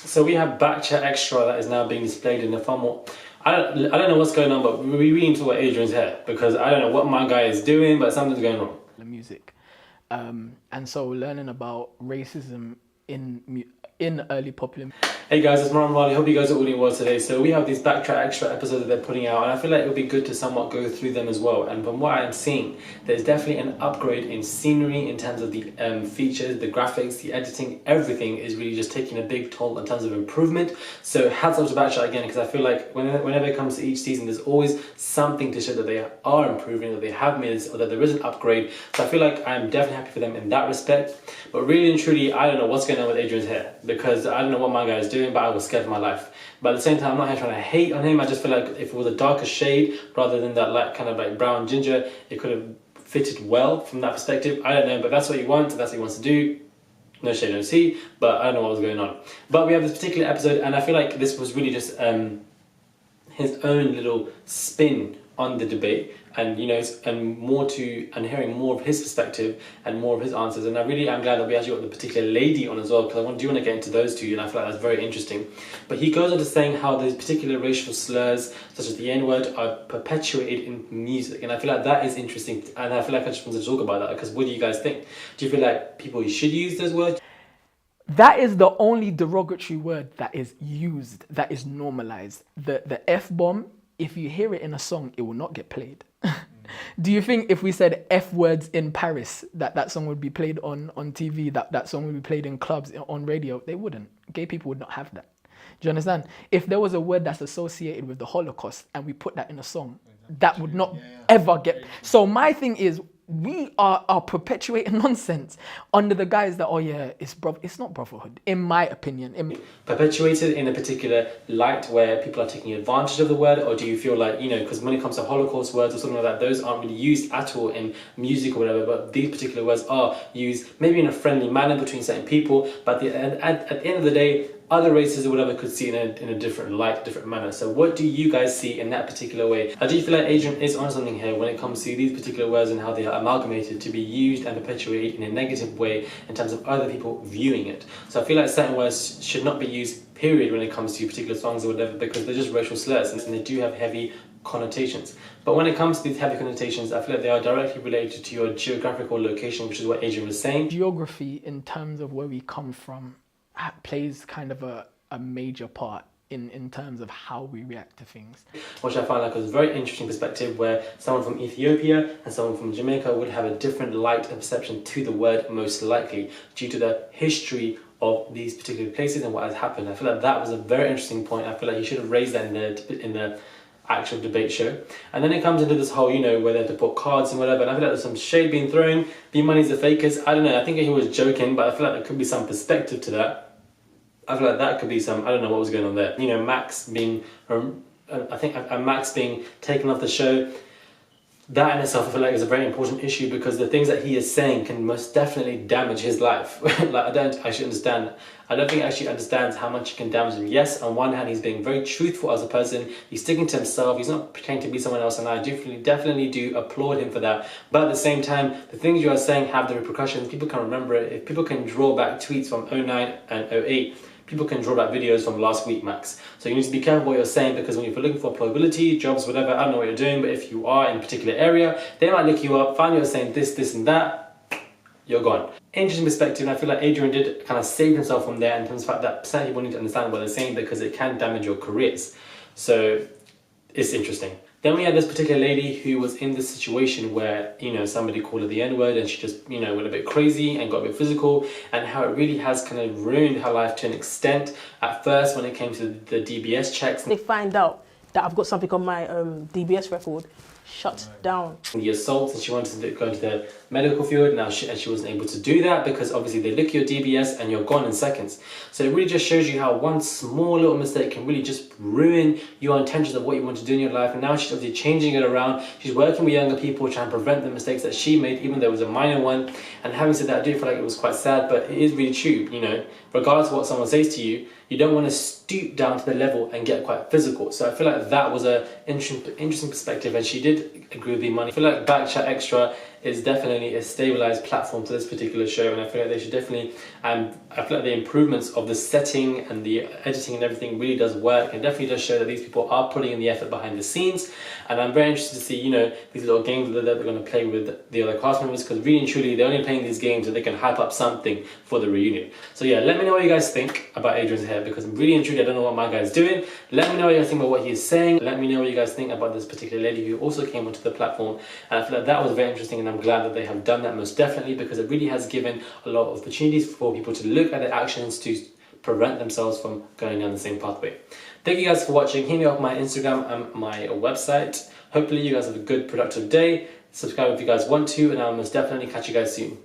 So we have Bkchat Extra that is now being displayed in the far more. I don't know what's going on, but we really need to talk about Adrian's hair because I don't know what my guy is doing, but something's going wrong. The music, and so learning about racism in early popular. Hey guys, it's Marwan Wali. Hope you guys are all doing well today. So we have these Bkchat Extra episodes that they're putting out, and I feel like it would be good to somewhat go through them as well. And from what I'm seeing, there's definitely an upgrade in scenery in terms of the features, the graphics, the editing. Everything is really just taking a big toll in terms of improvement. So hats off to Bkchat again, because I feel like whenever it comes to each season, there's always something to show that they are improving, that they have made this, or that there is an upgrade. So I feel like I'm definitely happy for them in that respect. But really and truly, I don't know what's going on with Adrian's hair, because I don't know what my guy is doing, but I was scared for my life. But at the same time, I'm not here trying to hate on him. I just feel like if it was a darker shade rather than that like kind of like brown ginger, it could have fitted well from that perspective. I don't know, but that's what he wants. That's what he wants to do. No shade, no tea. But I don't know what was going on. But we have this particular episode, and I feel like this was really just his own little spin on the debate, and and hearing more of his perspective and more of his answers. And I really am glad that we actually got the particular lady on as well, because I do want to get into those two, and I feel like that's very interesting. But he goes on to saying how those particular racial slurs, such as the N-word, are perpetuated in music, and I feel like that is interesting. And I feel like I just want to talk about that, because what do you guys think? Do you feel like people should use those words? That is the only derogatory word that is used, that is normalized. The F-bomb, if you hear it in a song, it will not get played. Do you think if we said F words in Paris, that song would be played on TV, that song would be played in clubs, on radio? They wouldn't. Gay people would not have that. Do you understand? If there was a word that's associated with the Holocaust and we put that in a song, that would not ever get... So my thing is, we are perpetuating nonsense under the guise that, oh yeah, it's not brotherhood, in my opinion. Perpetuated in a particular light where people are taking advantage of the word, or do you feel like, because when it comes to Holocaust words or something like that, those aren't really used at all in music or whatever, but these particular words are used maybe in a friendly manner between certain people, but at the end of the day, other races or whatever could see it in a different light, different manner. So what do you guys see in that particular way? I do feel like Adrian is on something here when it comes to these particular words and how they are amalgamated to be used and perpetuated in a negative way in terms of other people viewing it. So I feel like certain words should not be used, period, when it comes to particular songs or whatever, because they're just racial slurs and they do have heavy connotations. But when it comes to these heavy connotations, I feel like they are directly related to your geographical location, which is what Adrian was saying. Geography, in terms of where we come from, plays kind of a major part in terms of how we react to things. Which I found like was a very interesting perspective, where someone from Ethiopia and someone from Jamaica would have a different light and perception to the word, most likely, due to the history of these particular places and what has happened. I feel like that was a very interesting point. I feel like he should have raised that in the actual debate show. And then it comes into this whole, where they have to put cards and whatever, and I feel like there's some shade being thrown. B-Money's the fakers. I don't know, I think he was joking, but I feel like there could be some perspective to that. I feel like that could be some, I don't know what was going on there. Max being, Max being taken off the show, that in itself I feel like is a very important issue, because the things that he is saying can most definitely damage his life. Like, I don't actually understand. I don't think he actually understands how much it can damage him. Yes, on one hand, he's being very truthful as a person. He's sticking to himself. He's not pretending to be someone else, and I definitely do applaud him for that. But at the same time, the things you are saying have the repercussions. People can remember it. If people can draw back tweets from 09 and 08, people can draw back videos from last week, Max. So you need to be careful what you're saying, because when you're looking for employability, jobs, whatever, I don't know what you're doing, but if you are in a particular area, they might look you up, find you're saying this and that, you're gone. Interesting perspective, and I feel like Adrian did kind of save himself from there in terms of the fact that certain people need to understand what they're saying, because it can damage your careers. So it's interesting. Then we had this particular lady who was in this situation where, somebody called her the N-word, and she just, went a bit crazy and got a bit physical, and how it really has kind of ruined her life to an extent. At first, when it came to the DBS checks, they find out that I've got something on my DBS record, shut down. The assault, and she wanted to go into the medical field. Now she wasn't able to do that, because obviously they look at your DBS and you're gone in seconds. So it really just shows you how one small little mistake can really just ruin your intentions of what you want to do in your life. And now she's obviously changing it around. She's working with younger people, trying to prevent the mistakes that she made, even though it was a minor one. And having said that, I do feel like it was quite sad, but it is really true. Regardless of what someone says to you, you don't want to stoop down to the level and get quite physical. So I feel like that was an interesting perspective, and she did agree with the money. I feel like Bkchat Extra is definitely a stabilized platform for this particular show, and I feel like they should definitely, I feel like the improvements of the setting and the editing and everything really does work, and definitely does show that these people are putting in the effort behind the scenes. And I'm very interested to see, you know, these little games that they're going to play with the other cast members, because really and truly they're only playing these games so they can hype up something for the reunion. So yeah, let me know what you guys think about Adreyn's hair, because really and truly I don't know what my guy's doing. Let me know what you guys think about what he's saying. Let me know what you guys think about this particular lady who also came onto the platform. And I feel like that was very interesting, and I'm glad that they have done that, most definitely, because it really has given a lot of opportunities for people to look at their actions to prevent themselves from going down the same pathway. Thank you guys for watching. Hit me up on my Instagram and my website. Hopefully you guys have a good, productive day. Subscribe if you guys want to, and I'll most definitely catch you guys soon.